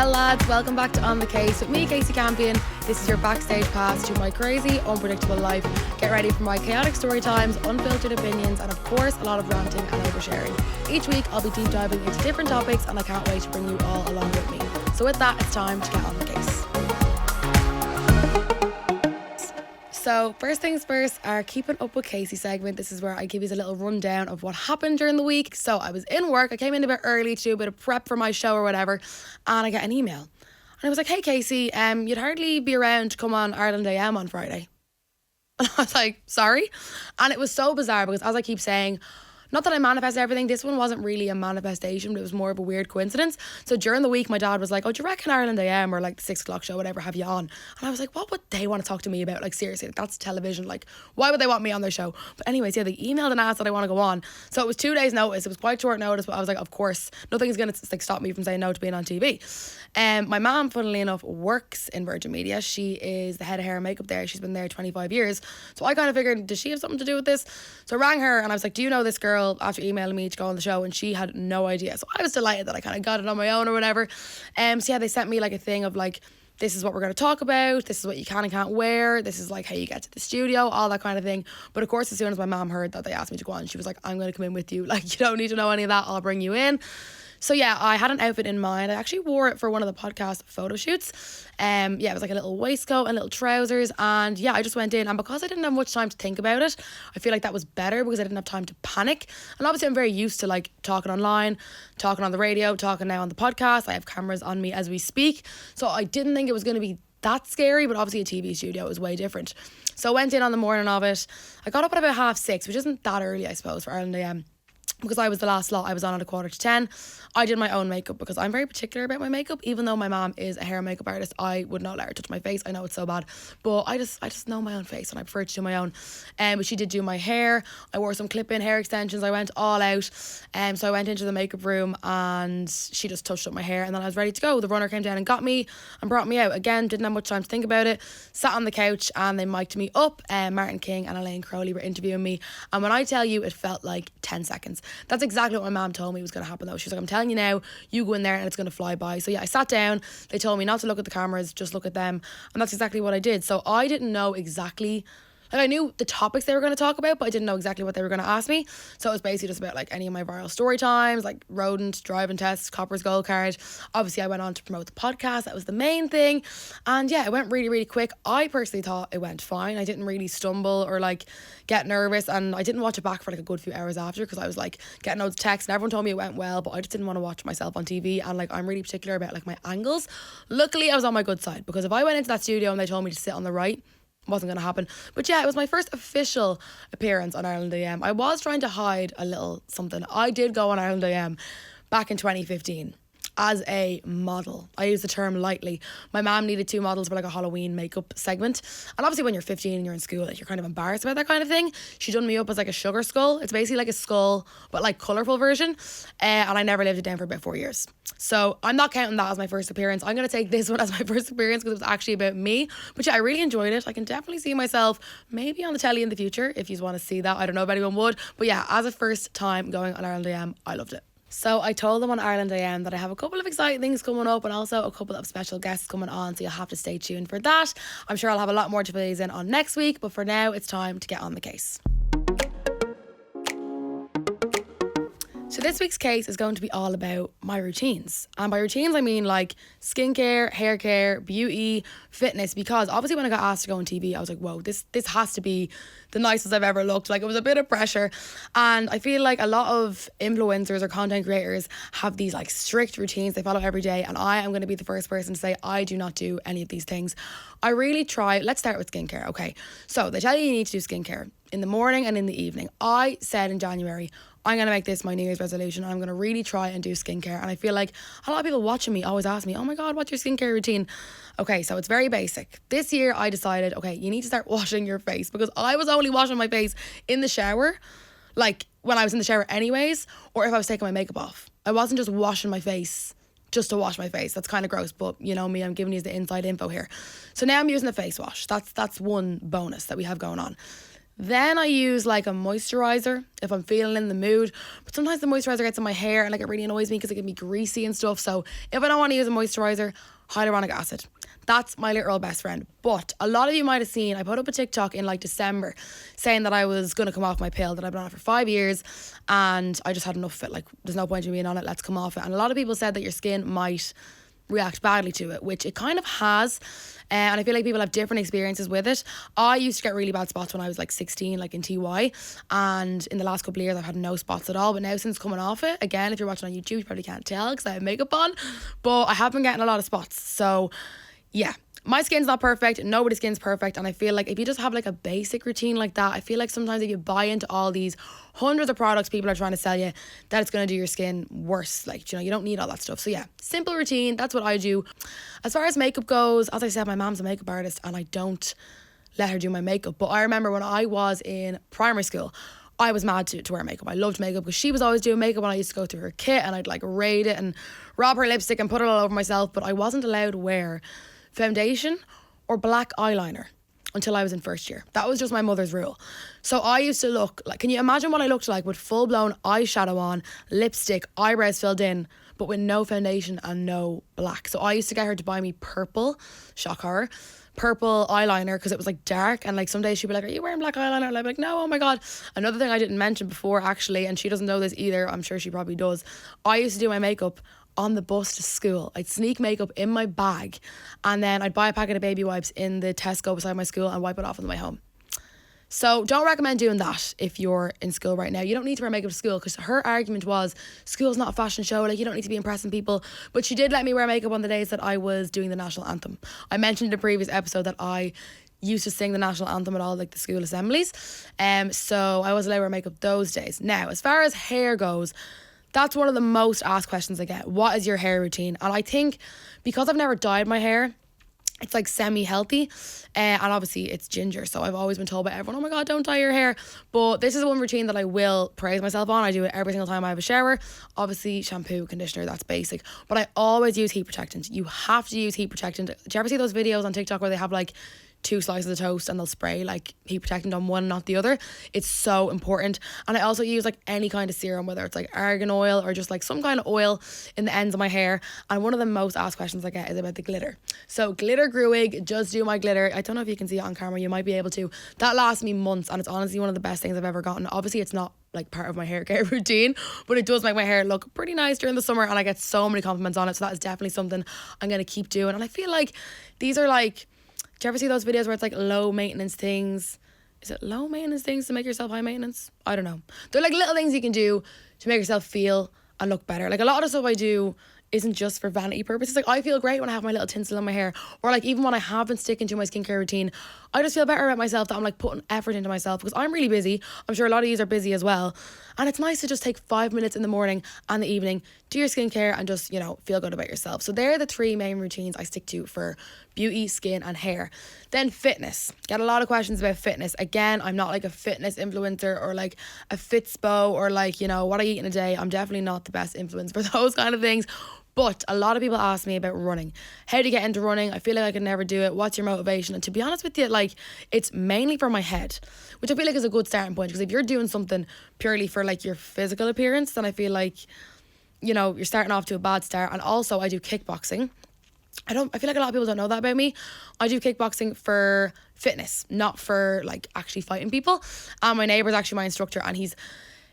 Well lads, welcome back to On The Case with me, Kasey Campion. This is your backstage pass to my crazy, unpredictable life. Get ready for my chaotic story times, unfiltered opinions, and of course a lot of ranting and oversharing. Each week I'll be deep diving into different topics and I can't wait to bring you all along with me. So with that, it's time to get on the case. So first things first, our Keeping Up with Kasey segment. This is where I give you a little rundown of what happened during the week. So I was in work, I came in a bit early to do a bit of prep for my show or whatever, and I get an email. And I was like, hey Kasey, you'd hardly be around to come on Ireland AM on Friday. And I was like, sorry? And it was so bizarre because as I keep saying, not that I manifest everything, this one wasn't really a manifestation, but it was more of a weird coincidence. So during the week, my dad was like, oh, do you reckon Ireland AM or like the 6 o'clock show, whatever, have you on? And I was like, what would they want to talk to me about? Like, seriously, like, that's television. Like, why would they want me on their show? But anyways, yeah, they emailed and asked that I want to go on. So it was 2 days notice. It was quite short notice, but I was like, of course, nothing's going to like stop me from saying no to being on TV. My mom, funnily enough, works in Virgin Media. She is the head of hair and makeup there. She's been there 25 years. So I kind of figured, does she have something to do with this? So I rang her and I was like, do you know this girl, after emailing me to go on the show? And she had no idea. So I was delighted that I kind of got it on my own or whatever. So yeah, they sent me like a thing of like, this is what we're going to talk about, this is what you can and can't wear, this is like how you get to the studio, all that kind of thing. But of course, as soon as my mom heard that they asked me to go on, she was like, I'm going to come in with you. Like, you don't need to know any of that, I'll bring you in. So yeah, I had an outfit in mind. I actually wore it for one of the podcast photo shoots. Yeah, it was like a little waistcoat and little trousers. And yeah, I just went in. And because I didn't have much time to think about it, I feel like that was better because I didn't have time to panic. And obviously I'm very used to like talking online, talking on the radio, talking now on the podcast. I have cameras on me as we speak. So I didn't think it was going to be that scary, but obviously a TV studio is way different. So I went in on the morning of it. I got up at about 6:30, which isn't that early, I suppose, for Ireland AM. Because I was the last slot, I was on at 9:45. I did my own makeup because I'm very particular about my makeup. Even though my mom is a hair and makeup artist, I would not let her touch my face. I know it's so bad, but I just know my own face and I prefer to do my own. But she did do my hair. I wore some clip-in hair extensions. I went all out. So I went into the makeup room and she just touched up my hair and then I was ready to go. The runner came down and got me and brought me out. Again, didn't have much time to think about it. Sat on the couch and they mic'd me up. Martin King and Elaine Crowley were interviewing me. And when I tell you, it felt like 10 seconds. That's exactly what my mom told me was going to happen though. She was like, I'm telling you now, you go in there and it's going to fly by. So yeah, I sat down. They told me not to look at the cameras, just look at them. And that's exactly what I did. So I didn't know exactly, like I knew the topics they were going to talk about, but I didn't know exactly what they were going to ask me. So it was basically just about like any of my viral story times, like rodent, driving tests, Copper's Gold Card. Obviously I went on to promote the podcast. That was the main thing. And yeah, it went really, really quick. I personally thought it went fine. I didn't really stumble or like get nervous, and I didn't watch it back for like a good few hours after because I was like getting loads of texts and everyone told me it went well, but I just didn't want to watch myself on TV, and like I'm really particular about like my angles. Luckily I was on my good side because if I went into that studio and they told me to sit on the right, wasn't going to happen. But yeah, it was my first official appearance on Ireland AM. I was trying to hide a little something. I did go on Ireland AM back in 2015 as a model. I use the term lightly. My mom needed 2 models for like a Halloween makeup segment. And obviously when you're 15 and you're in school, like, you're kind of embarrassed about that kind of thing. She done me up as like a sugar skull. It's basically like a skull, but like colourful version. And I never lived it down for about 4 years. So I'm not counting that as my first appearance. I'm going to take this one as my first appearance because it was actually about me. But yeah, I really enjoyed it. I can definitely see myself maybe on the telly in the future if you want to see that. I don't know if anyone would. But yeah, as a first time going on Ireland AM, I loved it. So I told them on Ireland AM that I have a couple of exciting things coming up and also a couple of special guests coming on, so you'll have to stay tuned for that. I'm sure I'll have a lot more to phase in on next week, but for now it's time to get on the case. So this week's case is going to be all about my routines. And by routines, I mean like skincare, hair care, beauty, fitness. Because obviously when I got asked to go on TV, I was like, whoa, this has to be the nicest I've ever looked. Like, it was a bit of pressure. And I feel like a lot of influencers or content creators have these like strict routines they follow every day. And I am going to be the first person to say I do not do any of these things. I really try. Let's start with skincare. Okay. So they tell you need to do skincare in the morning and in the evening. I said in January, I'm going to make this my New Year's resolution. I'm going to really try and do skincare. And I feel like a lot of people watching me always ask me, oh my God, what's your skincare routine? Okay, so it's very basic. This year I decided, okay, you need to start washing your face, because I was only washing my face in the shower, like when I was in the shower anyways, or if I was taking my makeup off. I wasn't just washing my face just to wash my face. That's kind of gross, but you know me, I'm giving you the inside info here. So now I'm using a face wash. That's one bonus that we have going on. Then I use like a moisturizer if I'm feeling in the mood. But sometimes the moisturizer gets in my hair and like it really annoys me because it can be greasy and stuff. So if I don't want to use a moisturizer, hyaluronic acid. That's my literal best friend. But a lot of you might have seen, I put up a TikTok in like December saying that I was going to come off my pill that I've been on it for 5 years and I just had enough of it. Like, there's no point in being on it, let's come off it. And a lot of people said that your skin might react badly to it, which it kind of has. And I feel like people have different experiences with it. I used to get really bad spots when I was like 16, like in TY. And in the last couple of years, I've had no spots at all. But now since coming off it, again, if you're watching on YouTube, you probably can't tell because I have makeup on. But I have been getting a lot of spots. So yeah, my skin's not perfect. Nobody's skin's perfect. And I feel like if you just have like a basic routine like that, I feel like sometimes if you buy into all these hundreds of products people are trying to sell you, that it's going to do your skin worse. Like, you know, you don't need all that stuff. So yeah, simple routine. That's what I do. As far as makeup goes, as I said, my mom's a makeup artist and I don't let her do my makeup. But I remember when I was in primary school, I was mad to wear makeup. I loved makeup because she was always doing makeup and I used to go through her kit and I'd like raid it and rob her lipstick and put it all over myself. But I wasn't allowed to wear foundation or black eyeliner until I was in first year. That was just my mother's rule. So I used to look like, can you imagine what I looked like with full blown eyeshadow on, lipstick, eyebrows filled in, but with no foundation and no black. So I used to get her to buy me purple, shock horror, purple eyeliner because it was like dark, and like some days she'd be like, are you wearing black eyeliner? And I'd be like, no, oh my god. Another thing I didn't mention before actually, and she doesn't know this either, I'm sure she probably does, I used to do my makeup on the bus to school. I'd sneak makeup in my bag and then I'd buy a packet of baby wipes in the Tesco beside my school and wipe it off on the way home. So don't recommend doing that if you're in school right now. You don't need to wear makeup to school because her argument was school's not a fashion show, like you don't need to be impressing people. But she did let me wear makeup on the days that I was doing the national anthem. I mentioned in a previous episode that I used to sing the national anthem at all like the school assemblies. So I was allowed to wear makeup those days. Now, as far as hair goes, that's one of the most asked questions I get. What is your hair routine? And I think because I've never dyed my hair, it's like semi-healthy, and obviously it's ginger, so I've always been told by everyone, oh my god, don't dye your hair. But this is one routine that I will praise myself on. I do it every single time I have a shower. Obviously shampoo, conditioner, that's basic, but I always use heat protectant. You have to use heat protectant. Do you ever see those videos on TikTok where they have like 2 slices of toast and they'll spray like heat protectant on one, not the other? It's so important. And I also use like any kind of serum, whether it's like argan oil or just like some kind of oil in the ends of my hair. And one of the most asked questions I get is about the glitter. So glitter grew wig, just do my glitter. I don't know if you can see it on camera, you might be able to. That lasts me months and it's honestly one of the best things I've ever gotten. Obviously it's not like part of my hair care routine, but it does make my hair look pretty nice during the summer and I get so many compliments on it. So that is definitely something I'm going to keep doing. And I feel like these are like, do you ever see those videos where it's like low maintenance things? Is it low maintenance things to make yourself high maintenance? I don't know. They're like little things you can do to make yourself feel and look better. Like a lot of the stuff I do isn't just for vanity purposes. Like I feel great when I have my little tinsel in my hair, or like even when I have been sticking to my skincare routine, I just feel better about myself that I'm like putting effort into myself because I'm really busy. I'm sure a lot of you are busy as well. And it's nice to just take 5 minutes in the morning and the evening, do your skincare and just, you know, feel good about yourself. So they're the 3 main routines I stick to for beauty, skin and hair. Then fitness. Get a lot of questions about fitness. Again, I'm not like a fitness influencer or like a Fitspo or like, you know, what I eat in a day. I'm definitely not the best influence for those kind of things. But a lot of people ask me about running. How to get into running? I feel like I could never do it. What's your motivation? And to be honest with you, like it's mainly for my head, which I feel like is a good starting point. Because if you're doing something purely for like your physical appearance, then I feel like, you know, you're starting off to a bad start. And also I do kickboxing. I feel like a lot of people don't know that about me. I do kickboxing for fitness, not for like actually fighting people. And my neighbour's actually my instructor and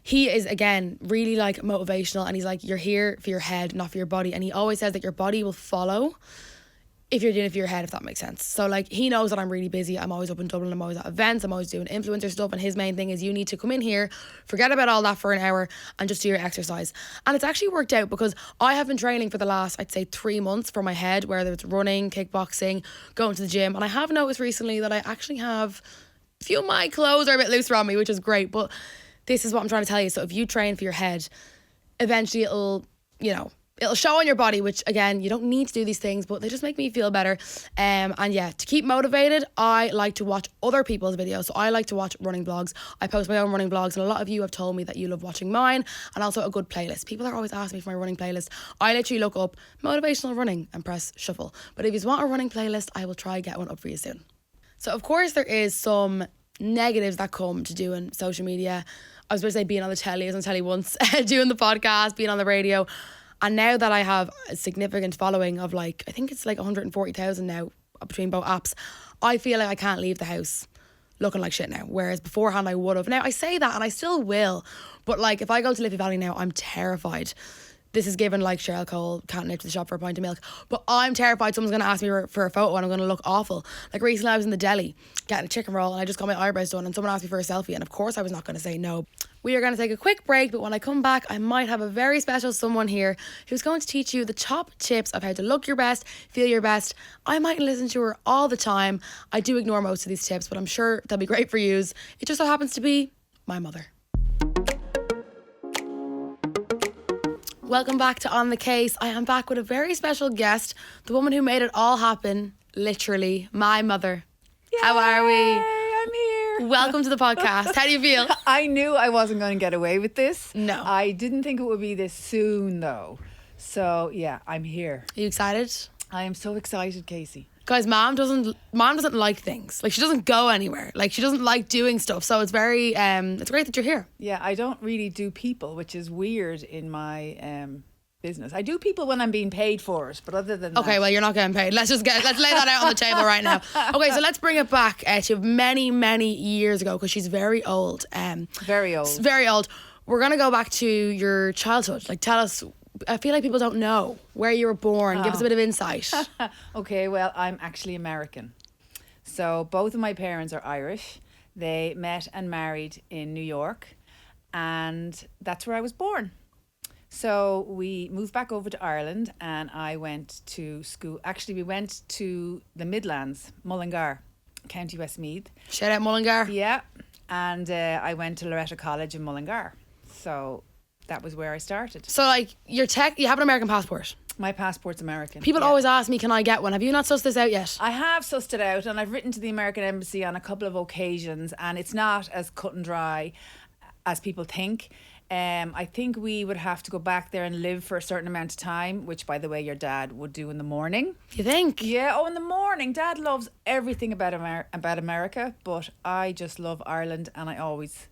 he is, again, really, like, motivational. And he's like, you're here for your head, not for your body. And he always says that your body will follow if you're doing it for your head, if that makes sense. So, like, he knows that I'm really busy. I'm always up in Dublin. I'm always at events. I'm always doing influencer stuff. And his main thing is you need to come in here, forget about all that for an hour and just do your exercise. And it's actually worked out because I have been training for the last, I'd say, 3 months for my head, whether it's running, kickboxing, going to the gym. And I have noticed recently that I actually have a few of my clothes are a bit looser on me, which is great. But this is what I'm trying to tell you. So if you train for your head, eventually it'll show on your body, which again, you don't need to do these things, but they just make me feel better. And yeah, to keep motivated, I like to watch other people's videos. So I like to watch running vlogs. I post my own running vlogs, and a lot of you have told me that you love watching mine, and also a good playlist. People are always asking me for my running playlist. I literally look up motivational running and press shuffle. But if you want a running playlist, I will try get one up for you soon. So of course there is some negatives that come to doing social media. I was supposed to say being on the telly. I was on the telly once, doing the podcast, being on the radio. And now that I have a significant following of like, I think it's like 140,000 now between both apps, I feel like I can't leave the house looking like shit now. Whereas beforehand I would have. Now I say that and I still will. But like if I go to Liffey Valley now, I'm terrified. This is given like Cheryl Cole can't nip to the shop for a pint of milk. But I'm terrified someone's going to ask me for a photo and I'm going to look awful. Like recently I was in the deli getting a chicken roll and I just got my eyebrows done and someone asked me for a selfie and of course I was not going to say no. We are going to take a quick break, but when I come back I might have a very special someone here who's going to teach you the top tips of how to look your best, feel your best. I might listen to her all the time. I do ignore most of these tips, but I'm sure they'll be great for you. It just so happens to be my mother. Welcome back to On The Case. I am back with a very special guest, the woman who made it all happen, literally, my mother. Yay, how are we? I'm here. Welcome to the podcast. How do you feel? I knew I wasn't going to get away with this. No. I didn't think it would be this soon though. So yeah, I'm here. Are you excited? I am so excited, Kasey. Guys, mom doesn't like things. Like she doesn't go anywhere. Like she doesn't like doing stuff. So it's very it's great that you're here. Yeah, I don't really do people, which is weird in my business. I do people when I'm being paid for it, but other than okay, that, well you're not getting paid. Let's lay that out on the table right now. Okay, so let's bring it back to many years ago because she's very old. Very old. Very old. We're gonna go back to your childhood. Like tell us. I feel like people don't know where you were born. Give us a bit of insight. Okay, well, I'm actually American. So both of my parents are Irish. They met and married in New York, and that's where I was born. So we moved back over to Ireland, and I went to school. Actually, we went to the Midlands, Mullingar, County Westmeath. Shout out Mullingar. Yeah, and I went to Loreto College in Mullingar. So that was where I started. So like you have an American passport. My passport's American. People always ask me, can I get one? Have you not sussed this out yet? I have sussed it out and I've written to the American Embassy on a couple of occasions and it's not as cut and dry as people think. I think we would have to go back there and live for a certain amount of time, which by the way your dad would do in the morning. You think? Yeah, in the morning. Dad loves everything about America, but I just love Ireland and I always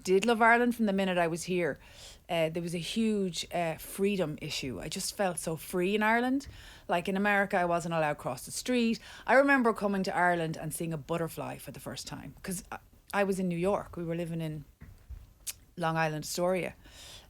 did love Ireland from the minute I was here. There was a huge freedom issue. I just felt so free in Ireland. Like in America, I wasn't allowed to cross the street. I remember coming to Ireland and seeing a butterfly for the first time because I was in New York. We were living in Long Island, Astoria.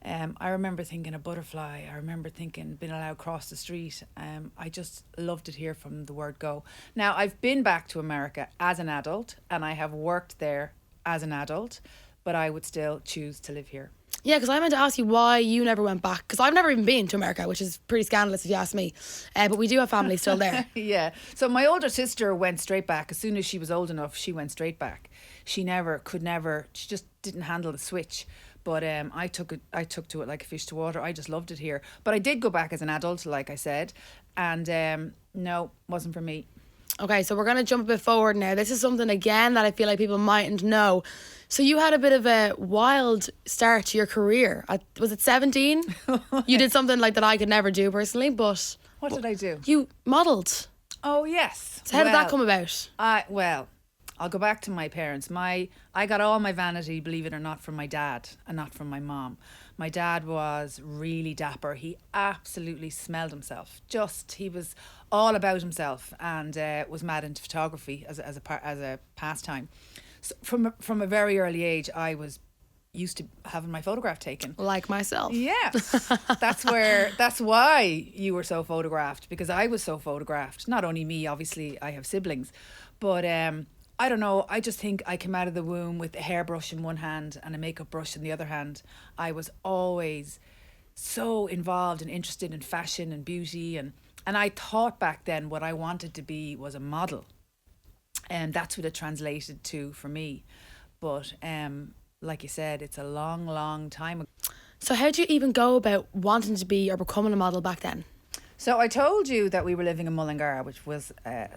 I remember thinking a butterfly. I remember thinking being allowed to cross the street. I just loved it here from the word go. Now, I've been back to America as an adult and I have worked there as an adult, but I would still choose to live here. Yeah, because I meant to ask you why you never went back. Because I've never even been to America, which is pretty scandalous if you ask me. But we do have family still there. Yeah. So my older sister went straight back. As soon as she was old enough, she went straight back. She she just didn't handle the switch. But I took to it like a fish to water. I just loved it here. But I did go back as an adult, like I said. And no, wasn't for me. Okay, so we're going to jump a bit forward now. This is something, again, that I feel like people mightn't know. So you had a bit of a wild start to your career. Was it 17? You did something like that I could never do personally, but... What did I do? You modelled. Oh, yes. So how did that come about? Well, I'll go back to my parents. I got all my vanity, believe it or not, from my dad and not from my mom. My dad was really dapper. He absolutely smelled himself. He was all about himself and was mad into photography as a pastime. So from a very early age, I was used to having my photograph taken. Like myself. Yes. That's why you were so photographed, because I was so photographed. Not only me, obviously, I have siblings, but I don't know, I just think I came out of the womb with a hairbrush in one hand and a makeup brush in the other hand. I was always so involved and interested in fashion and beauty, and I thought back then what I wanted to be was a model. And that's what it translated to for me. But like you said, it's a long time ago. So how do you even go about wanting to be or becoming a model back then? So I told you that we were living in Mullingar, which was a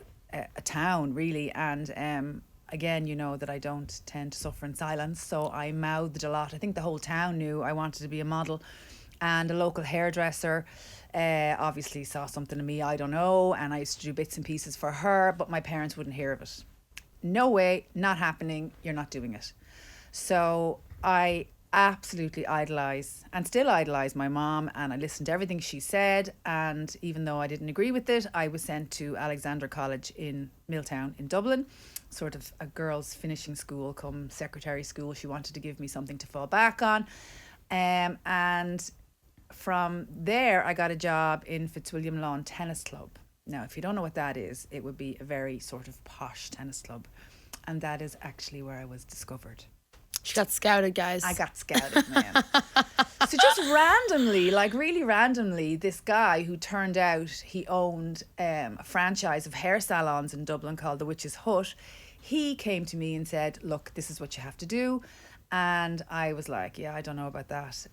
town really, and again, you know that I don't tend to suffer in silence, so I mouthed a lot. I think the whole town knew I wanted to be a model, and a local hairdresser obviously saw something in me, I don't know, and I used to do bits and pieces for her, but my parents wouldn't hear of it. no way, not happening, you're not doing it. So I absolutely idolize and still idolize my mom, and I listened to everything she said, and even though I didn't agree with it, I was sent to Alexandra College in Milltown in Dublin, sort of a girls' finishing school come secretary school. She wanted to give me something to fall back on, and from there I got a job in Fitzwilliam Lawn Tennis Club. Now, if you don't know what that is, it would be a very sort of posh tennis club, and that is actually where I was discovered. She got scouted, guys. I got scouted, man. So just randomly, like really randomly, this guy who turned out he owned a franchise of hair salons in Dublin called The Witch's Hut, he came to me and said, look, this is what you have to do. And I was like, yeah, I don't know about that,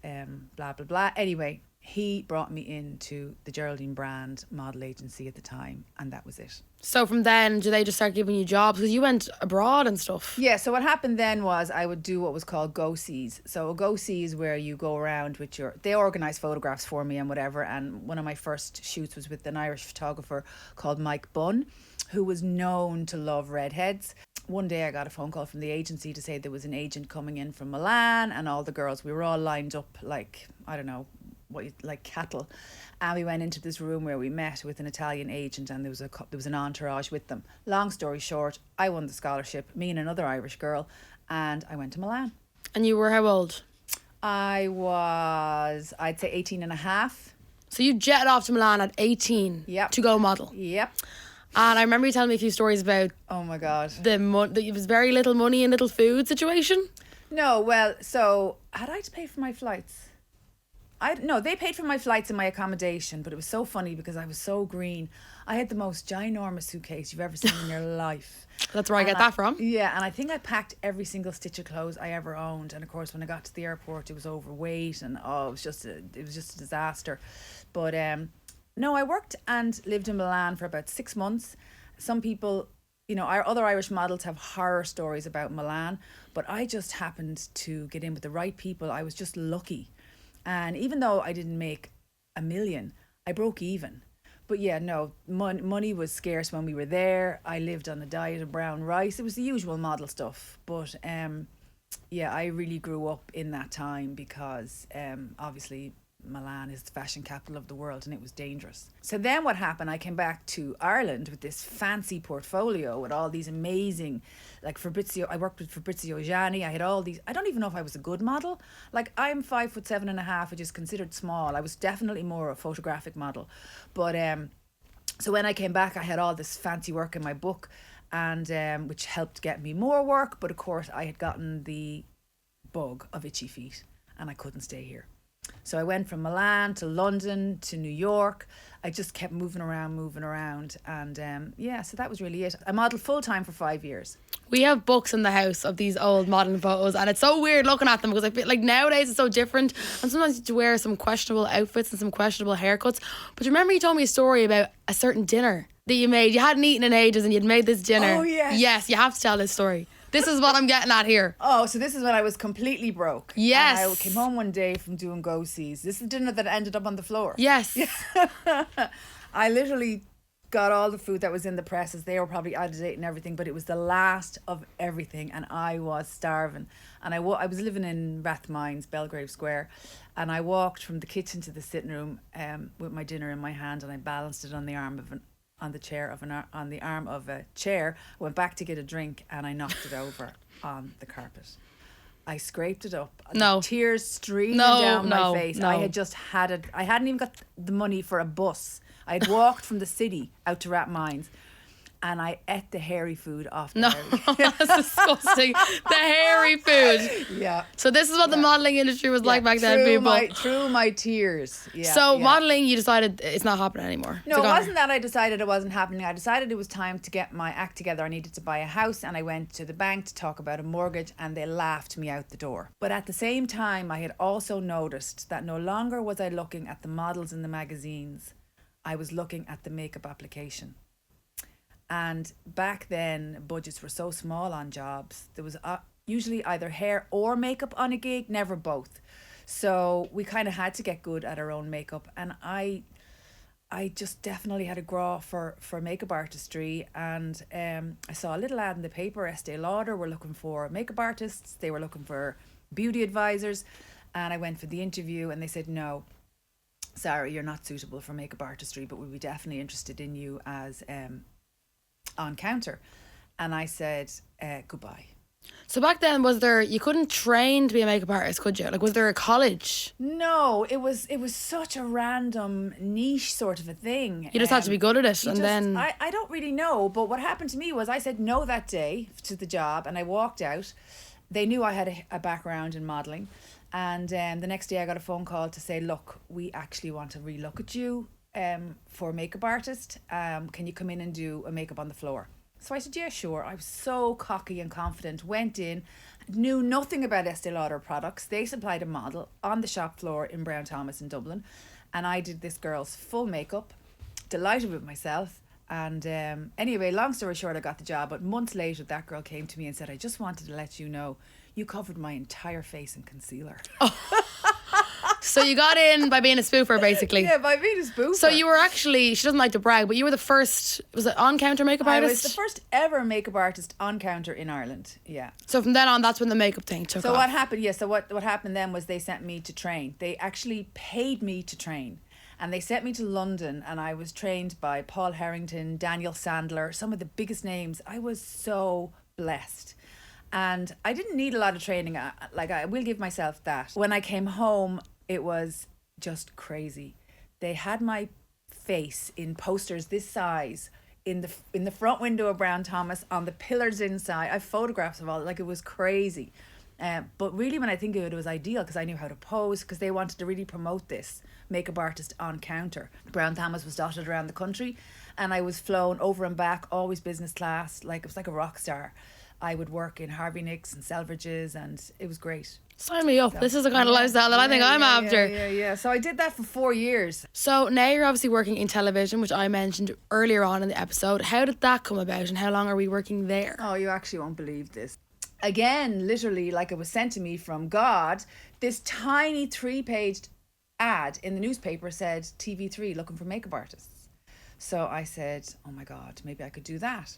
blah, blah, blah. Anyway, he brought me into the Geraldine Brand model agency at the time, and that was it. So from then, do they just start giving you jobs? Because you went abroad and stuff. Yeah, so what happened then was I would do what was called go-sees. So a go-see is where you go around with they organise photographs for me and whatever. And one of my first shoots was with an Irish photographer called Mike Bunn, who was known to love redheads. One day I got a phone call from the agency to say there was an agent coming in from Milan, and all the girls, we were all lined up like, I don't know, like cattle, and we went into this room where we met with an Italian agent, and there was an entourage with them. Long story short, I won the scholarship, me and another Irish girl, and I went to Milan. And you were how old? I was, I'd say 18 and a half. So you jetted off to Milan at 18 to go model. Yep. And I remember you telling me a few stories about, oh my God, it was very little money and little food situation. No, well, so had I to pay for my flights? No, they paid for my flights and my accommodation, but it was so funny because I was so green. I had the most ginormous suitcase you've ever seen in your life. That's where I get that from. Yeah, and I think I packed every single stitch of clothes I ever owned. And of course, when I got to the airport, it was overweight, and it was just a disaster. But no, I worked and lived in Milan for about 6 months. Some people, our other Irish models have horror stories about Milan, but I just happened to get in with the right people. I was just lucky. And even though I didn't make $1 million, I broke even. But yeah, no, money was scarce when we were there. I lived on a diet of brown rice. It was the usual model stuff. But yeah, I really grew up in that time because obviously Milan is the fashion capital of the world, and it was dangerous. So then what happened, I came back to Ireland with this fancy portfolio with all these amazing, like Fabrizio, I worked with Fabrizio Gianni. I had all these, I don't even know if I was a good model. Like, I'm 5'7.5", which is considered small. I was definitely more a photographic model. But so when I came back, I had all this fancy work in my book, and which helped get me more work. But of course, I had gotten the bug of itchy feet, and I couldn't stay here. So I went from Milan to London to New York. I just kept moving around. And yeah, so that was really it. I modelled full-time for 5 years. We have books in the house of these old modelling photos, and it's so weird looking at them because I feel like nowadays it's so different, and sometimes you have to wear some questionable outfits and some questionable haircuts. But remember you told me a story about a certain dinner that you made. You hadn't eaten in ages and you'd made this dinner. Oh, yes. Yes, you have to tell this story. This is what I'm getting at here. Oh, so this is when I was completely broke. Yes. And I came home one day from doing go-sees. This is the dinner that ended up on the floor. Yes. I literally got all the food that was in the presses. They were probably out of date and everything, but it was the last of everything, and I was starving. And I was living in Rathmines, Belgrave Square, and I walked from the kitchen to the sitting room with my dinner in my hand, and I balanced it on the arm of on the arm of a chair, went back to get a drink, and I knocked it over on the carpet. I scraped it up. No. Tears streaming down my face. No. I had just had it. I hadn't even got the money for a bus. I had walked from the city out to Rathmines, and I ate the hairy food off the hairy. That's disgusting. The hairy food. Yeah. So this is what the modelling industry was like back then, people. Through my tears. Yeah. So modelling, you decided it's not happening anymore. No, it wasn't that I decided it wasn't happening. I decided it was time to get my act together. I needed to buy a house, and I went to the bank to talk about a mortgage, and they laughed me out the door. But at the same time, I had also noticed that no longer was I looking at the models in the magazines. I was looking at the makeup application. And back then, budgets were so small on jobs. There was usually either hair or makeup on a gig, never both. So we kind of had to get good at our own makeup. And I I just definitely had a graw for makeup artistry, and I saw a little ad in the paper. Estee Lauder were looking for makeup artists. They were looking for beauty advisors, and I went for the interview, and they said, no, sorry, you're not suitable for makeup artistry, but we'd be definitely interested in you as on counter. And I said, goodbye. So back then, you couldn't train to be a makeup artist, could you? Like, was there a college? No, it was such a random niche sort of a thing. You just had to be good at it, and then... I don't really know, but what happened to me was I said no that day to the job, and I walked out. They knew I had a background in modelling, and the next day I got a phone call to say, look, we actually want to relook at you for a makeup artist. Can you come in and do a makeup on the floor? So I said, yeah, sure. I was so cocky and confident, went in, knew nothing about Estee Lauder products. They supplied a model on the shop floor in Brown Thomas in Dublin. And I did this girl's full makeup, delighted with myself. And anyway, long story short, I got the job. But months later, that girl came to me and said, I just wanted to let you know, you covered my entire face in concealer. Oh. So you got in by being a spoofer, basically. Yeah, by being a spoofer. So you were actually, she doesn't like to brag, but you were the first, was it on-counter makeup artist? I was the first ever makeup artist on counter in Ireland, yeah. So from then on, that's when the makeup thing took off. So what happened, what happened then was they sent me to train. They actually paid me to train. And they sent me to London, and I was trained by Paul Harrington, Daniel Sandler, some of the biggest names. I was so blessed. And I didn't need a lot of training. I will give myself that. When I came home, it was just crazy. They had my face in posters this size in the front window of Brown Thomas, on the pillars inside. I have photographs of all, like, it was crazy. But really, when I think of it, it was ideal because I knew how to pose, because they wanted to really promote this makeup artist on counter. Brown Thomas was dotted around the country, and I was flown over and back, always business class. Like, it was like a rock star. I would work in Harvey Nicks and Selfridges, and it was great. Sign me up. So, this is the kind of lifestyle that I think I'm after. Yeah. So I did that for 4 years. So now you're obviously working in television, which I mentioned earlier on in the episode. How did that come about, and how long are we working there? Oh, you actually won't believe this. Again, literally, like it was sent to me from God, this tiny 3-page ad in the newspaper said TV3 looking for makeup artists. So I said, oh my God, maybe I could do that.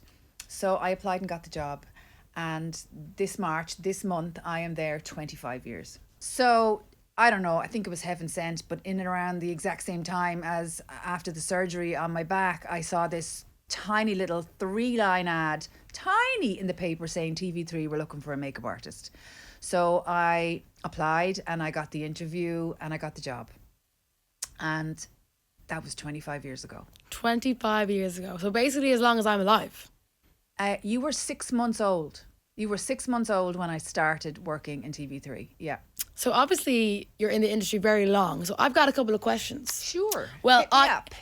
So I applied and got the job. And this month, I am there 25 years. So I don't know, I think it was heaven sent, but in and around the exact same time as after the surgery on my back, I saw this tiny little 3-line ad, tiny, in the paper saying TV3 were looking for a makeup artist. So I applied, and I got the interview, and I got the job. And that was 25 years ago. 25 years ago. So basically as long as I'm alive. You were 6 months old. You were 6 months old when I started working in TV3. Yeah. So obviously you're in the industry very long. So I've got a couple of questions. Sure. Well,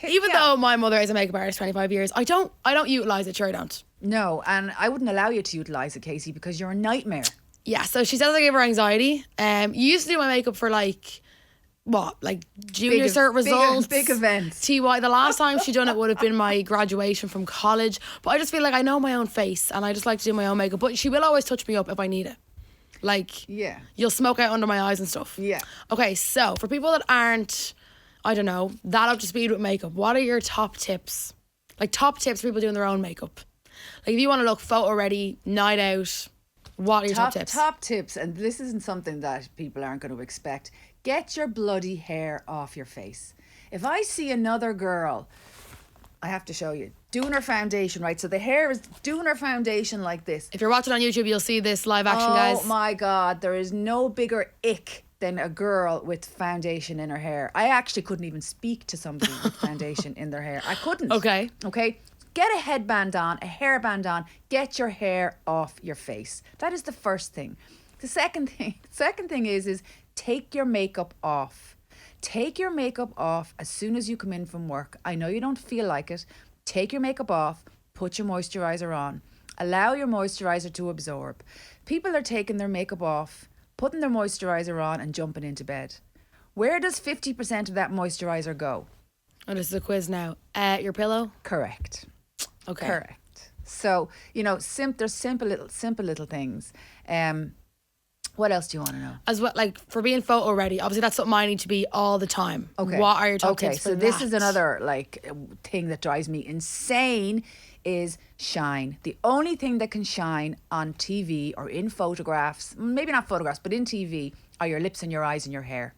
even though my mother is a makeup artist 25 years, I don't utilise it, sure I don't. No, and I wouldn't allow you to utilise it, Kasey, because you're a nightmare. Yeah, so she says I give her anxiety. You used to do my makeup for junior cert results, big events. TY. The last time she done it would have been my graduation from college. But I just feel like I know my own face, and I just like to do my own makeup. But she will always touch me up if I need it. You'll smoke out under my eyes and stuff. Yeah. Okay, so for people that aren't, I don't know, that up to speed with makeup, what are your top tips? Like, top tips for people doing their own makeup. Like, if you want to look photo ready, night out, what are your top tips? Top tips, and this isn't something that people aren't going to expect. Get your bloody hair off your face. If I see another girl, I have to show you, doing her foundation, right? So the hair is doing her foundation like this. If you're watching on YouTube, you'll see this live action, guys. Oh my God, there is no bigger ick than a girl with foundation in her hair. I actually couldn't even speak to somebody with foundation in their hair. I couldn't. Okay. Get a headband on, a hairband on. Get your hair off your face. That is the first thing. The second thing is take your makeup off. Take your makeup off as soon as you come in from work. I know you don't feel like it. Take your makeup off. Put your moisturiser on. Allow your moisturiser to absorb. People are taking their makeup off, putting their moisturiser on, and jumping into bed. Where does 50% of that moisturiser go? Oh, this is a quiz now. Your pillow? Correct. Okay. Correct. So, there's simple little things. What else do you want to know? As well, like for being photo ready, obviously that's something I need to be all the time. Okay. What are your top tips for so that? this is another like thing that drives me insane is shine. The only thing that can shine on TV or in photographs, maybe not photographs, but in TV, are your lips and your eyes and your hair.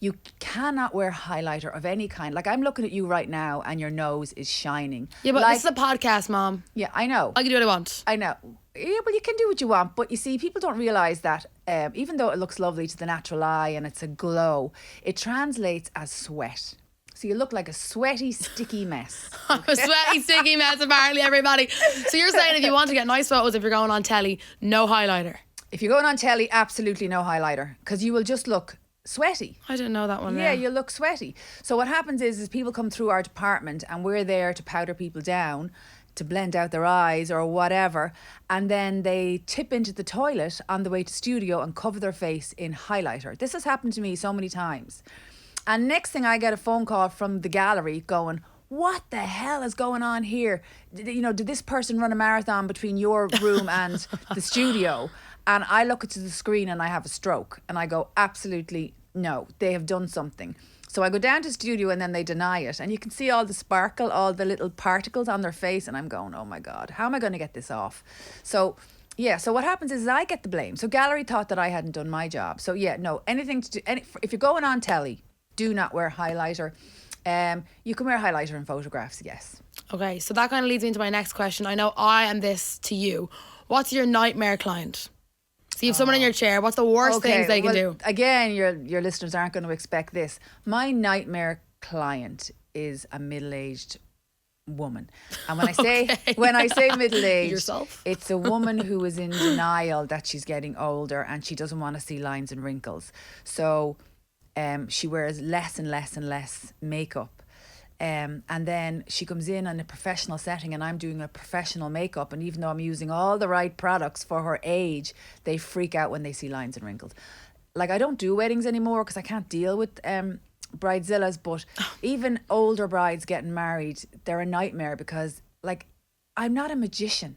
You cannot wear highlighter of any kind. Like I'm looking at you right now and your nose is shining. Yeah, but like, this is a podcast, Mom. Yeah, I know. I can do what I want. I know. Yeah, well, you can do what you want. But you see, people don't realise that even though it looks lovely to the natural eye and it's a glow, it translates as sweat. So you look like a sweaty, sticky mess. A sweaty, sticky mess, apparently, everybody. So you're saying if you want to get nice photos, if you're going on telly, no highlighter. If you're going on telly, absolutely no highlighter. Because you will just look sweaty. I didn't know that one. Yeah, you look sweaty. So what happens is people come through our department and we're there to powder people down, to blend out their eyes or whatever, and then they tip into the toilet on the way to studio and cover their face in highlighter. This has happened to me so many times. And next thing I get a phone call from the gallery going, what the hell is going on here? Did this person run a marathon between your room and the studio? And I look at the screen and I have a stroke and I go, absolutely no, they have done something. So I go down to studio and then they deny it. And you can see all the sparkle, all the little particles on their face. And I'm going, oh my God, how am I going to get this off? So yeah, so what happens is I get the blame. So gallery thought that I hadn't done my job. So yeah, no, anything to do, if you're going on telly, do not wear highlighter. You can wear highlighter in photographs, yes. Okay, so that kind of leads me into my next question. I know I am this to you. What's your nightmare client? So you have someone in your chair. What's the worst things they can do? Again, your listeners aren't going to expect this. My nightmare client is a middle-aged woman. And when I say middle-aged, yourself? It's a woman who is in denial that she's getting older and she doesn't want to see lines and wrinkles. So she wears less and less and less makeup. And then she comes in a professional setting and I'm doing a professional makeup, and even though I'm using all the right products for her age, they freak out when they see lines and wrinkles. Like I don't do weddings anymore because I can't deal with bridezillas, but even older brides getting married, they're a nightmare because like I'm not a magician.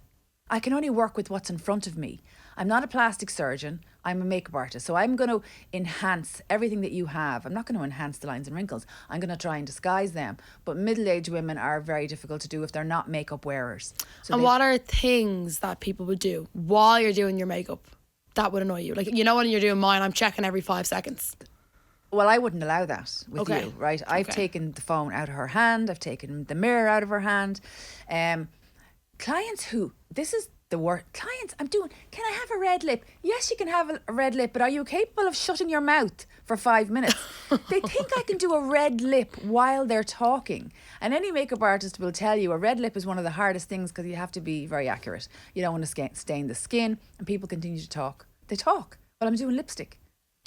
I can only work with what's in front of me. I'm not a plastic surgeon. I'm a makeup artist. So I'm going to enhance everything that you have. I'm not going to enhance the lines and wrinkles. I'm going to try and disguise them. But middle-aged women are very difficult to do if they're not makeup wearers. So and what are things that people would do while you're doing your makeup that would annoy you? Like, when you're doing mine, I'm checking every 5 seconds. Well, I wouldn't allow that with you, right? I've taken the phone out of her hand. I've taken the mirror out of her hand. Clients this is the word. Clients, can I have a red lip? Yes, you can have a red lip, but are you capable of shutting your mouth for 5 minutes? They think I can do a red lip while they're talking. And any makeup artist will tell you a red lip is one of the hardest things because you have to be very accurate. You don't want to stain the skin, and people continue to talk. They talk while I'm doing lipstick.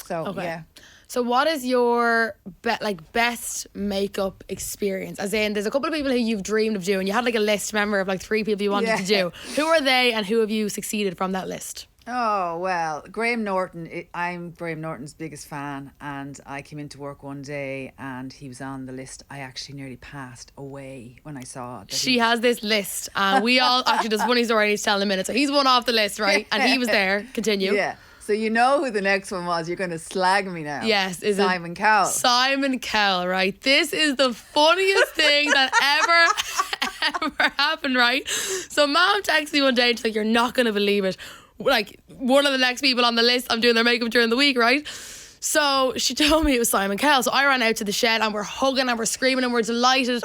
So, yeah. So what is your best makeup experience? As in, there's a couple of people who you've dreamed of doing. You had like a list, remember, of like 3 people you wanted to do. Who are they and who have you succeeded from that list? Oh, well, Graham Norton. I'm Graham Norton's biggest fan, and I came into work one day and he was on the list. I actually nearly passed away when I saw that. She has this list, and we all, actually, there's a funny story I need to tell in a minute. So he's one off the list, right? And he was there. Continue. Yeah. So you know who the next one was. You're going to slag me now. Yes. Simon Cowell. Simon Cowell, right? This is the funniest thing that ever happened, right? So Mom texted me one day and she's like, you're not going to believe it. Like, one of the next people on the list, I'm doing their makeup during the week, right? So she told me it was Simon Cowell. So I ran out to the shed and we're hugging and we're screaming and we're delighted.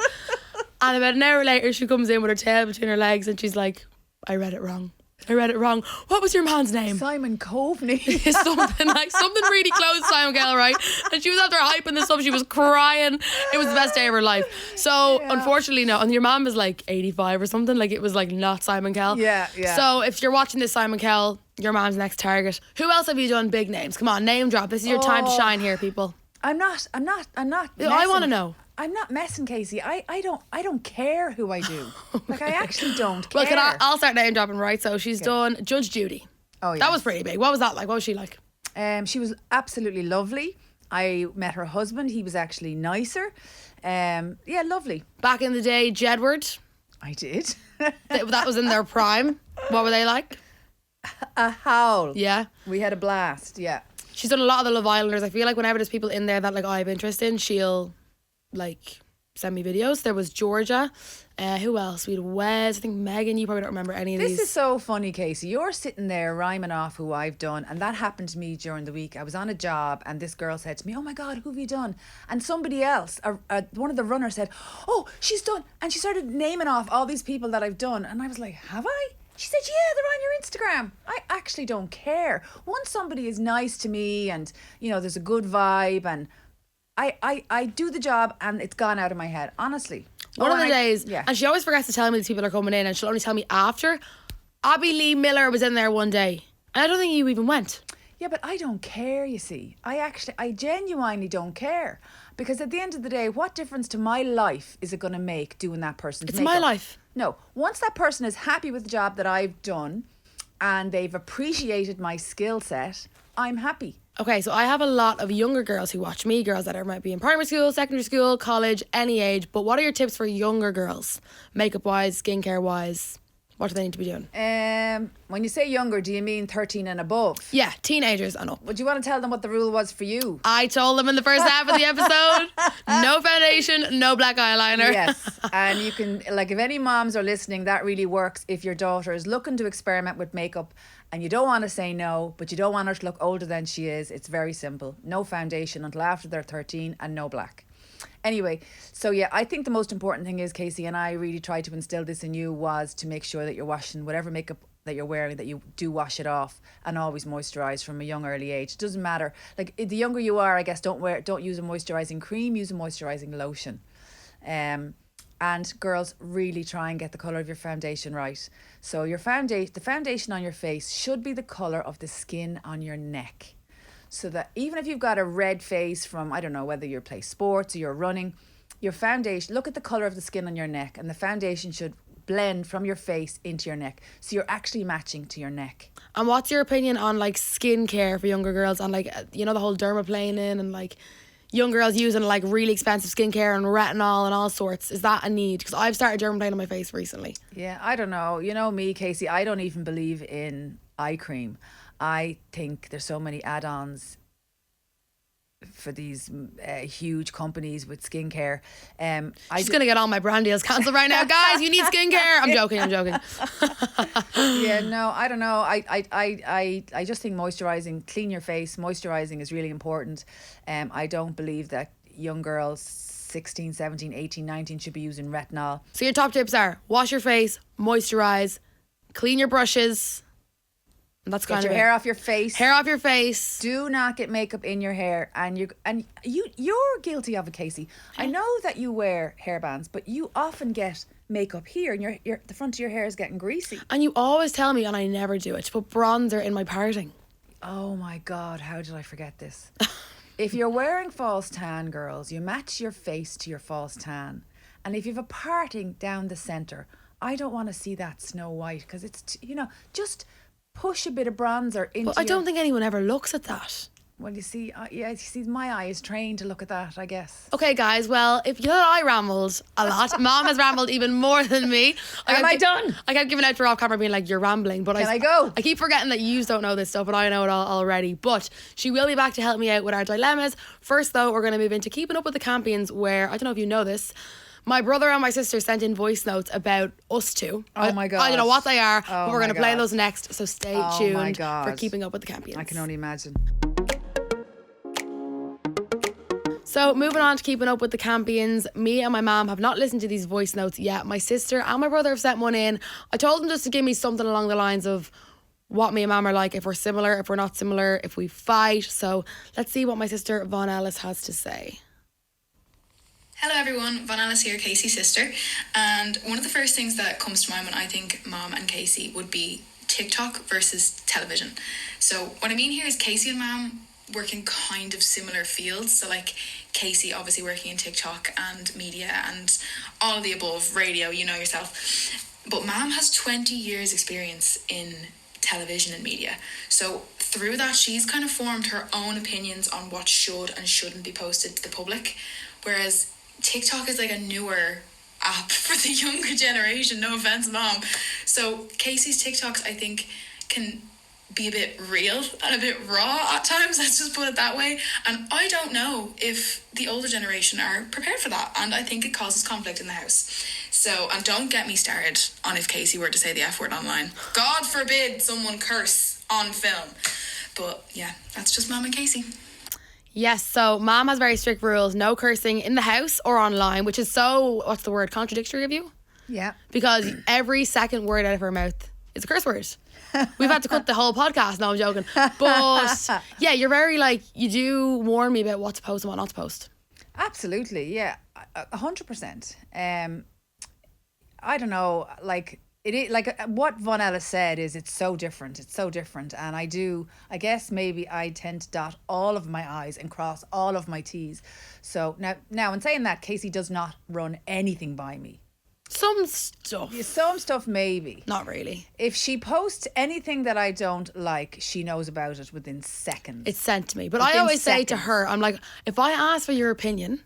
And about an hour later, she comes in with her tail between her legs and she's like, I read it wrong. What was your man's name? Simon Coveney. something really close to Simon Cowell, right? And she was out there hyping this up. She was crying. It was the best day of her life. So unfortunately, no. And your mom was like 85 or something. Like it was like not Simon Cowell. Yeah. So if you're watching this, Simon Cowell, your mom's next target. Who else have you done big names? Come on, name drop. This is your time to shine here, people. I'm not. I want to know. I'm not messing, Kasey. I don't care who I do. Like, I actually don't care. Well, I'll start name dropping, right? So she's done Judge Judy. Oh, yeah. That was pretty big. What was that like? What was she like? She was absolutely lovely. I met her husband. He was actually nicer. Yeah, lovely. Back in the day, Jedward. I did. That was in their prime. What were they like? A howl. Yeah. We had a blast, yeah. She's done a lot of the Love Islanders. I feel like whenever there's people in there that like I have interest in, she'll like send me videos. There was Georgia. Who else? We had Wes. I think Megan. You probably don't remember any of these. This is so funny, Kasey. You're sitting there rhyming off who I've done, and that happened to me during the week. I was on a job, and this girl said to me, "Oh my God, who have you done?" And somebody else, one of the runners, said, "Oh, she's done," and she started naming off all these people that I've done, and I was like, "Have I?" She said, "Yeah, they're on your Instagram." I actually don't care. Once somebody is nice to me, and there's a good vibe, and I do the job, and it's gone out of my head, honestly. One of the days, and she always forgets to tell me these people are coming in, and she'll only tell me after. Abby Lee Miller was in there one day, and I don't think you even went. Yeah, but I don't care, you see. I genuinely don't care. Because at the end of the day, what difference to my life is it going to make doing that person's It's makeup? my life. No. Once that person is happy with the job that I've done and they've appreciated my skill set, I'm happy. Okay, so I have a lot of younger girls who watch me, girls that might be in primary school, secondary school, college, any age. But what are your tips for younger girls? Makeup-wise, skincare-wise? What do they need to be doing? When you say younger, do you mean 13 and above? Yeah, teenagers and up. Would you want to tell them what the rule was for you? I told them in the first half of the episode, no foundation, no black eyeliner. Yes, and you can, like, if any moms are listening, that really works. If your daughter is looking to experiment with makeup and you don't want to say no, but you don't want her to look older than she is, it's very simple. No foundation until after they're 13 and no black. Anyway, so yeah, I think the most important thing is, Kasey, and I really tried to instill this in you, was to make sure that you're washing whatever makeup that you're wearing, that you do wash it off and always moisturize from a young early age. It doesn't matter. Like, the younger you are, I guess, don't use a moisturizing cream, use a moisturizing lotion. And girls, really try and get the color of your foundation right. So the foundation on your face should be the color of the skin on your neck. So that even if you've got a red face from, I don't know, whether you play sports or you're running, your foundation, look at the colour of the skin on your neck, and the foundation should blend from your face into your neck. So you're actually matching to your neck. And what's your opinion on like skincare for younger girls, and like, the whole dermaplaning and like young girls using like really expensive skincare and retinol and all sorts? Is that a need? Because I've started dermaplaning on my face recently. Yeah, I don't know. You know me, Kasey, I don't even believe in eye cream. I think there's so many add-ons for these huge companies with skincare. She's going to get all my brand deals cancelled right now. Guys, you need skincare. I'm joking. Yeah, no, I don't know. I just think clean your face, moisturising is really important. I don't believe that young girls 16, 17, 18, 19 should be using retinol. So your top tips are wash your face, moisturise, clean your brushes. And that's Get your hair off your face. Hair off your face. Do not get makeup in your hair, and you're guilty of it, Kasey. I know that you wear hairbands, but you often get makeup here, and the front of your hair is getting greasy. And you always tell me, and I never do it, to put bronzer in my parting. Oh my God, how did I forget this? If you're wearing false tan, girls, you match your face to your false tan, and if you have a parting down the centre, I don't want to see that Snow White, because it's just push a bit of bronzer into. But I don't think anyone ever looks at that. Well, you see, my eye is trained to look at that, I guess. Okay, guys, well, if you thought I rambled a lot, Mom has rambled even more than me. Am I done? I kept giving out for off camera being like, you're rambling. But Can I go? I keep forgetting that you don't know this stuff, but I know it all already. But she will be back to help me out with our dilemmas. First, though, we're going to move into keeping up with the Campions, where, I don't know if you know this, my brother and my sister sent in voice notes about us two. Oh my God. I don't know what they are, but we're going to play those next. So stay tuned for keeping up with the Campions. I can only imagine. So moving on to keeping up with the Campions, me and my mom have not listened to these voice notes yet. My sister and my brother have sent one in. I told them just to give me something along the lines of what me and mom are like, if we're similar, if we're not similar, if we fight. So let's see what my sister Von Ellis has to say. Hello everyone, Von Ellis here, Kasey's sister, and one of the first things that comes to mind when I think Mom and Kasey would be TikTok versus television. So what I mean here is Kasey and Mom work in kind of similar fields, so like Kasey obviously working in TikTok and media and all of the above, radio, you know yourself, but Mom has 20 years experience in television and media, so through that she's kind of formed her own opinions on what should and shouldn't be posted to the public, whereas TikTok is like a newer app for the younger generation, no offense, Mom. So Kasey's TikToks, I think, can be a bit real and a bit raw at times, let's just put it that way. And I don't know if the older generation are prepared for that, and I think it causes conflict in the house. So, and don't get me started on if Kasey were to say the F word online. God forbid someone curse on film. But yeah, that's just Mom and Kasey. Yes, so Mom has very strict rules. No cursing in the house or online, which is so, what's the word, contradictory of you? Yeah. Because every second word out of her mouth is a curse word. We've had to cut the whole podcast. No, I'm joking. But yeah, you're very like, you do warn me about what to post and what not to post. Absolutely, yeah, 100%. I don't know, like what Vanella said is it's so different. And I guess maybe I tend to dot all of my I's and cross all of my T's. So now in saying that, Kasey does not run anything by me. Some stuff maybe. Not really. If she posts anything that I don't like, she knows about it within seconds. It's sent to me. But I always say to her, I'm like, if I ask for your opinion,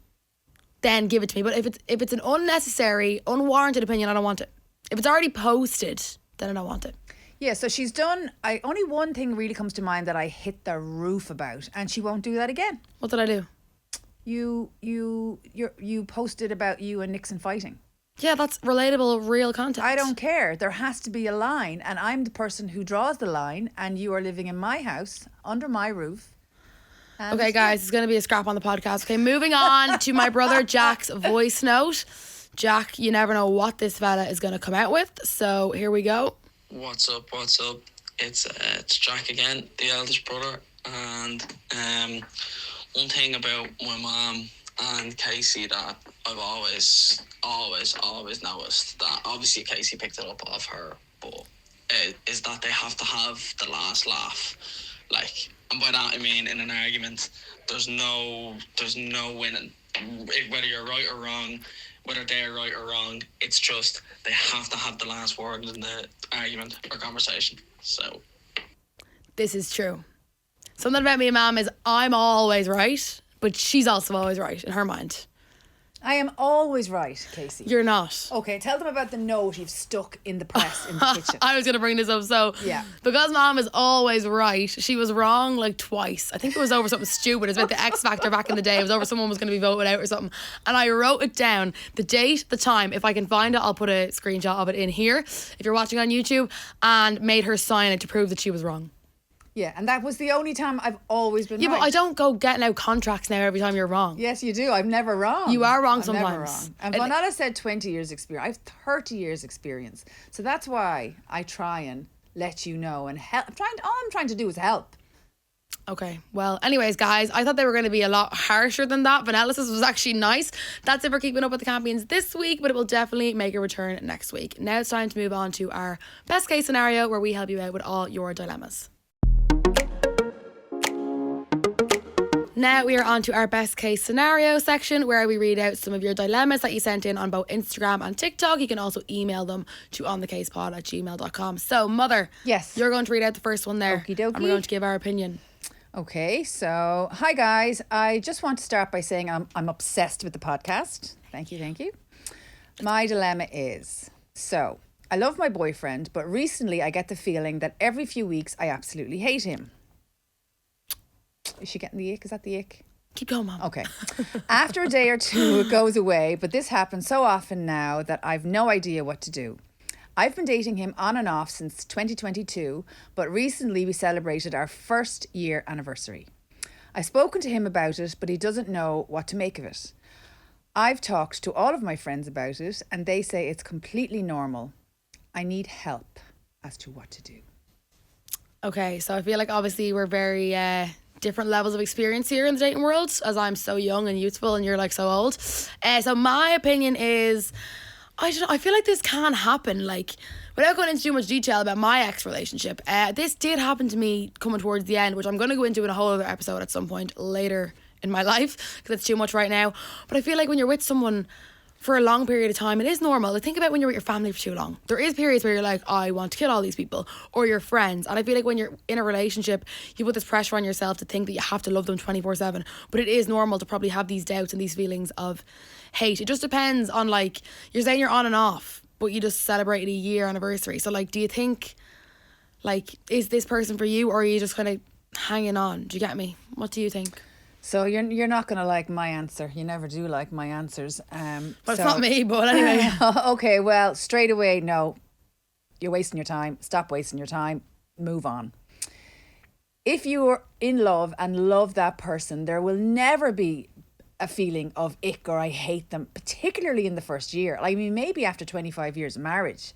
then give it to me. But if it's an unnecessary, unwarranted opinion, I don't want it. If it's already posted, then I don't want it. Yeah, so she's done. Only one thing really comes to mind that I hit the roof about, and she won't do that again. What did I do? You posted about you and Nixon fighting. Yeah, that's relatable, real content. I don't care. There has to be a line, and I'm the person who draws the line, and you are living in my house, under my roof. Okay, guys, it's going to be a scrap on the podcast. Okay, moving on to my brother Jack's voice note. Jack, you never know what this fella is going to come out with, so here we go. What's up? It's Jack again, the eldest brother, and one thing about my mum and Kasey that I've always noticed, that obviously Kasey picked it up off her, but is that they have to have the last laugh. Like, and by that I mean in an argument, there's no winning. Whether you're right or wrong, whether they're right or wrong, it's just they have to have the last word in the argument or conversation. So this is true. Something about me and Mum is I'm always right, but she's also always right in her mind. I am always right, Kasey. You're not. Okay, tell them about the note you've stuck in the press in the kitchen. I was going to bring this up. So, yeah. Because Mom is always right, she was wrong like twice. I think it was over something stupid. It was about the X Factor back in the day. It was over someone was going to be voted out or something. And I wrote it down, the date, the time. If I can find it, I'll put a screenshot of it in here if you're watching on YouTube, and made her sign it to prove that she was wrong. Yeah, and that was the only time I've always been right. Yeah, but I don't go getting out contracts now every time you're wrong. Yes, you do. I'm never wrong. You are wrong I'm sometimes. Never wrong. And Vanilla said 20 years experience. I have 30 years experience. So that's why I try and let you know and help. All I'm trying to do is help. Okay, well, anyways, guys, I thought they were going to be a lot harsher than that. Vanellis was actually nice. That's it for Keeping Up with the Campions this week, but it will definitely make a return next week. Now it's time to move on to our best case scenario, where we help you out with all your dilemmas. Now we are on to our best case scenario section, where we read out some of your dilemmas that you sent in on both Instagram and TikTok. You can also email them to onthecasepod@gmail.com. So, Mother, yes, you're going to read out the first one there. Okie dokie. And we're going to give our opinion. Okay, so hi guys. I just want to start by saying I'm obsessed with the podcast. Thank you. My dilemma is, so I love my boyfriend, but recently I get the feeling that every few weeks I absolutely hate him. Is she getting the ick? Is that the ick? Keep going, Mom. Okay. After a day or two, it goes away, but this happens so often now that I've no idea what to do. I've been dating him on and off since 2022, but recently we celebrated our first year anniversary. I've spoken to him about it, but he doesn't know what to make of it. I've talked to all of my friends about it, and they say it's completely normal. I need help as to what to do. Okay, so I feel like obviously we're very different levels of experience here in the dating world, as I'm so young and youthful and you're like so old. So my opinion is, I don't know, I feel like this can happen. Like, without going into too much detail about my ex relationship, this did happen to me coming towards the end, which I'm going to go into in a whole other episode at some point later in my life, because it's too much right now. But I feel like when you're with someone for a long period of time, it is normal. Like, think about when you're with your family for too long. There is periods where you're like, I want to kill all these people, or your friends. And I feel like when you're in a relationship, you put this pressure on yourself to think that you have to love them 24/7. But it is normal to probably have these doubts and these feelings of hate. It just depends on, like, you're saying you're on and off, but you just celebrated a year anniversary. So, like, do you think, Like, is this person for you, or are you just kind of hanging on? Do you get me? What do you think? So you're not going to like my answer. You never do like my answers. Well, it's not me, but anyway. Okay, well, straight away, no. You're wasting your time. Stop wasting your time. Move on. If you're in love and love that person, there will never be a feeling of ick or I hate them, particularly in the first year. I mean, maybe after 25 years of marriage,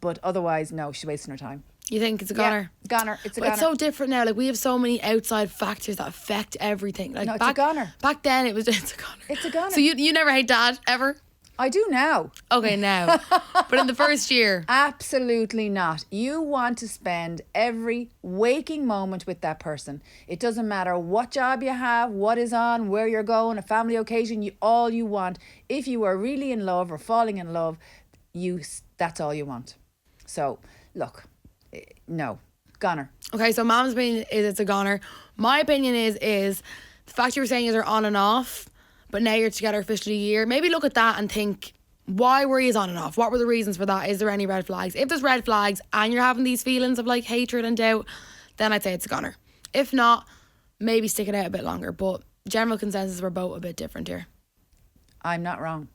but otherwise, no, she's wasting her time. You think it's a goner? Yeah, goner. It's a But goner. it's so different now. Like, we have so many outside factors that affect everything. Like, No, it's a goner. Back then, it's a goner. It's a goner. So you never hate dad, ever? I do now. Okay, now. But in the first year? Absolutely not. You want to spend every waking moment with that person. It doesn't matter what job you have, what is on, where you're going, a family occasion, all you want. If you are really in love or falling in love, that's all you want. So, look, no, goner. Okay, so mom's opinion is it's a goner. My opinion is the fact you were saying is they're on and off, but now you're together officially a year. Maybe look at that and think, why were you on and off? What were the reasons for that? Is there any red flags? If there's red flags and you're having these feelings of like hatred and doubt, then I'd say it's a goner. If not, maybe stick it out a bit longer. But general consensus, we're both a bit different here. I'm not wrong.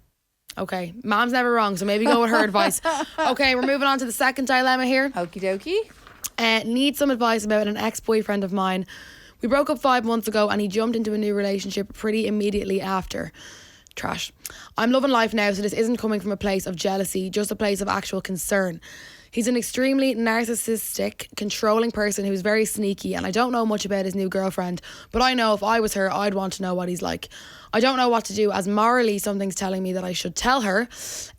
Okay, mom's never wrong, so maybe go with her advice. Okay, we're moving on to the second dilemma here. Okie dokie. Need some advice about an ex-boyfriend of mine. We broke up 5 months ago and he jumped into a new relationship pretty immediately after. Trash. I'm loving life now, so this isn't coming from a place of jealousy, just a place of actual concern. He's an extremely narcissistic, controlling person who's very sneaky, and I don't know much about his new girlfriend, but I know if I was her, I'd want to know what he's like. I don't know what to do, as morally something's telling me that I should tell her,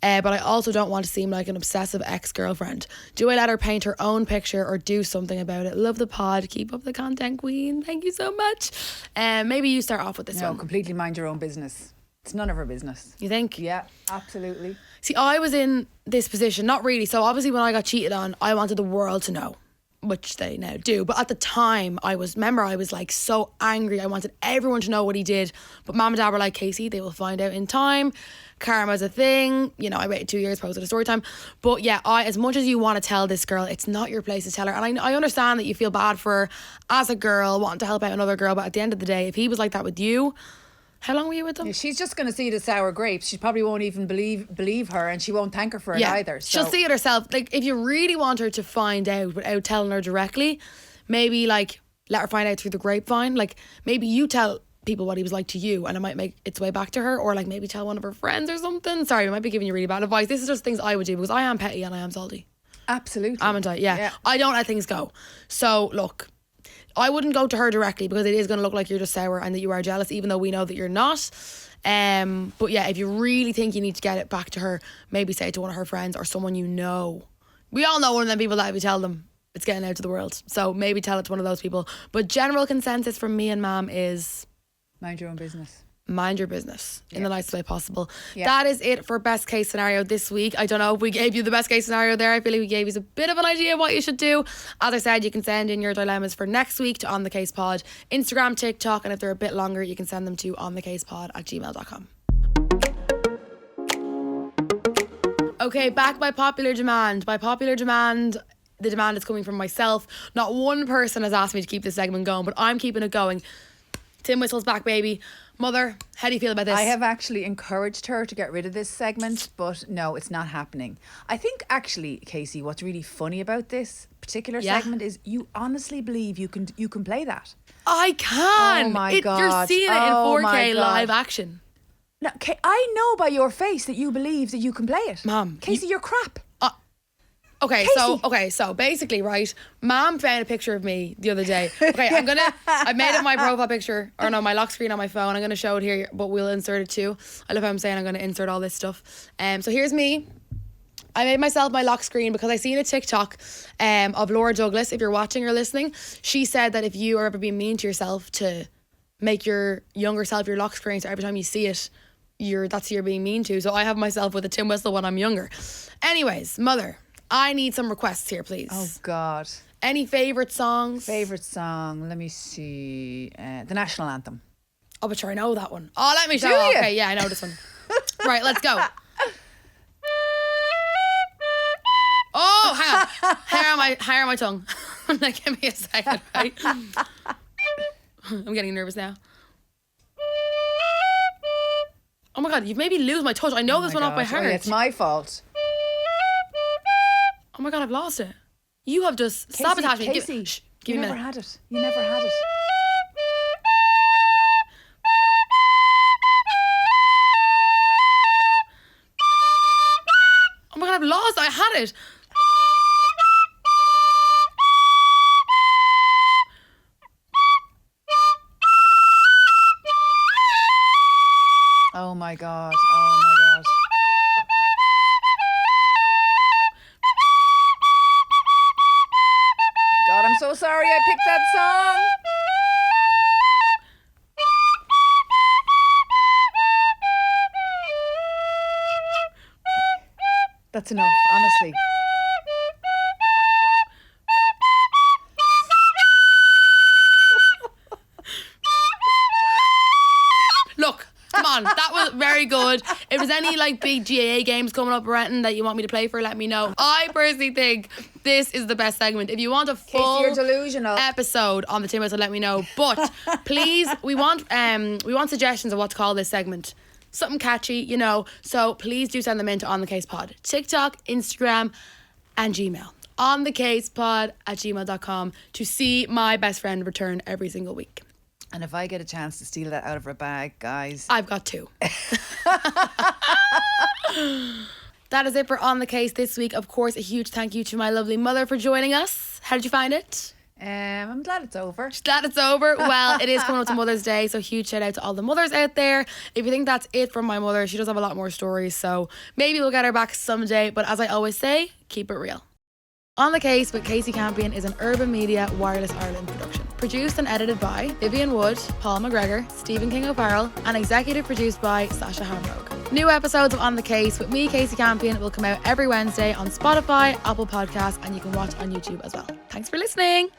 but I also don't want to seem like an obsessive ex-girlfriend. Do I let her paint her own picture or do something about it? Love the pod. Keep up the content, queen. Thank you so much. Maybe you start off with this No, one. completely mind your own business. It's none of her business. You think? Yeah, absolutely. See, I was in this position, not really. So obviously when I got cheated on, I wanted the world to know, which they now do. But at the time, I was like so angry. I wanted everyone to know what he did. But mom and dad were like, Kasey, they will find out in time. Karma's a thing. You know, I waited 2 years, posted a story time. But yeah, as much as you want to tell this girl, it's not your place to tell her. And I understand that you feel bad for her as a girl, wanting to help out another girl. But at the end of the day, if he was like that with you, how long were you with them? Yeah, she's just going to see the sour grapes. She probably won't even believe her, and she won't thank her for it either. So. She'll see it herself. Like, if you really want her to find out without telling her directly, maybe like let her find out through the grapevine. Like, maybe you tell people what he was like to you and it might make its way back to her, or like maybe tell one of her friends or something. Sorry, I might be giving you really bad advice. This is just things I would do because I am petty and I am salty. Absolutely. Haven't I? Yeah. I don't let things go. So look, I wouldn't go to her directly because it is going to look like you're just sour and that you are jealous, even though we know that you're not. But yeah, if you really think you need to get it back to her, maybe say it to one of her friends or someone you know. We all know one of them people that if you tell them, it's getting out to the world. So maybe tell it to one of those people. But general consensus from me and mom is... mind your own business. Mind your business in the nicest way possible. Yeah. That is it for best case scenario this week. I don't know if we gave you the best case scenario there. I feel like we gave you a bit of an idea of what you should do. As I said, you can send in your dilemmas for next week to On The Case Pod, Instagram, TikTok, and if they're a bit longer, you can send them to onthecasepod@gmail.com. Okay, back by popular demand. By popular demand, the demand is coming from myself. Not one person has asked me to keep this segment going, but I'm keeping it going. Tim Whistle's back, baby. Mother, how do you feel about this? I have actually encouraged her to get rid of this segment, but no, it's not happening. I think actually, Kasey, what's really funny about this particular segment is you honestly believe you can play that. I can. Oh my God. You're seeing it in Oh my 4K God. live action. No, I know by your face that you believe that you can play it. Mom, Kasey, you're crap. Okay, Kasey. so basically, right, Mom found a picture of me the other day. Okay, I made it my profile picture, or no, my lock screen on my phone. I'm gonna show it here, but we'll insert it too. I love how I'm saying I'm gonna insert all this stuff. So here's me. I made myself my lock screen because I seen a TikTok of Laura Douglas. If you're watching or listening, she said that if you are ever being mean to yourself, to make your younger self your lock screen, so every time you see it, that's who you're being mean to. So I have myself with a Tim Whistle when I'm younger. Anyways, Mother, I need some requests here, please. Oh God. Any favourite songs? Favourite song? Let me see. The national anthem. Oh, but sure, I know that one. Oh, let me show Do you? Okay, yeah, I know this one. Right, let's go. Oh, hang on. How am I higher on my tongue. Like, give me a second, right? I'm getting nervous now. Oh my God, you've made me lose my touch. I know this one off by heart. Oh, yeah, it's my fault. Oh my God, I've lost it. You have just sabotaged me. Kasey, Give you me a never minute. had it. You never had it. Oh my God, I've lost. I had it. Oh my God. Oh my God. God, I'm so sorry I picked that song. That's enough, honestly. Look, come on. That was very good. If there's any like big GAA games coming up or anything that you want me to play for, let me know. I personally think this is the best segment. If you want a full you're delusional. episode on the Timber, so let me know. But please, we want suggestions of what to call this segment. Something catchy, you know. So please do send them in to On The Case Pod. TikTok, Instagram, and Gmail. onthecasepod@gmail.com to see my best friend return every single week. And if I get a chance to steal that out of her bag, guys. I've got 2. That is it for On The Case this week. Of course, a huge thank you to my lovely mother for joining us. How did you find it? I'm glad it's over. Glad it's over. Well, it is coming up to Mother's Day, so huge shout out to all the mothers out there. If you think that's it from my mother, she does have a lot more stories, so maybe we'll get her back someday. But as I always say, keep it real. On The Case with Kasey Campion is an Urban Media Wireless Ireland production. Produced and edited by Vivian Wood, Paul McGregor, Stephen King O'Farrell, and executive produced by Sasha Hamrogue. New episodes of On The Case with me, Kasey Campion, will come out every Wednesday on Spotify, Apple Podcasts, and you can watch on YouTube as well. Thanks for listening.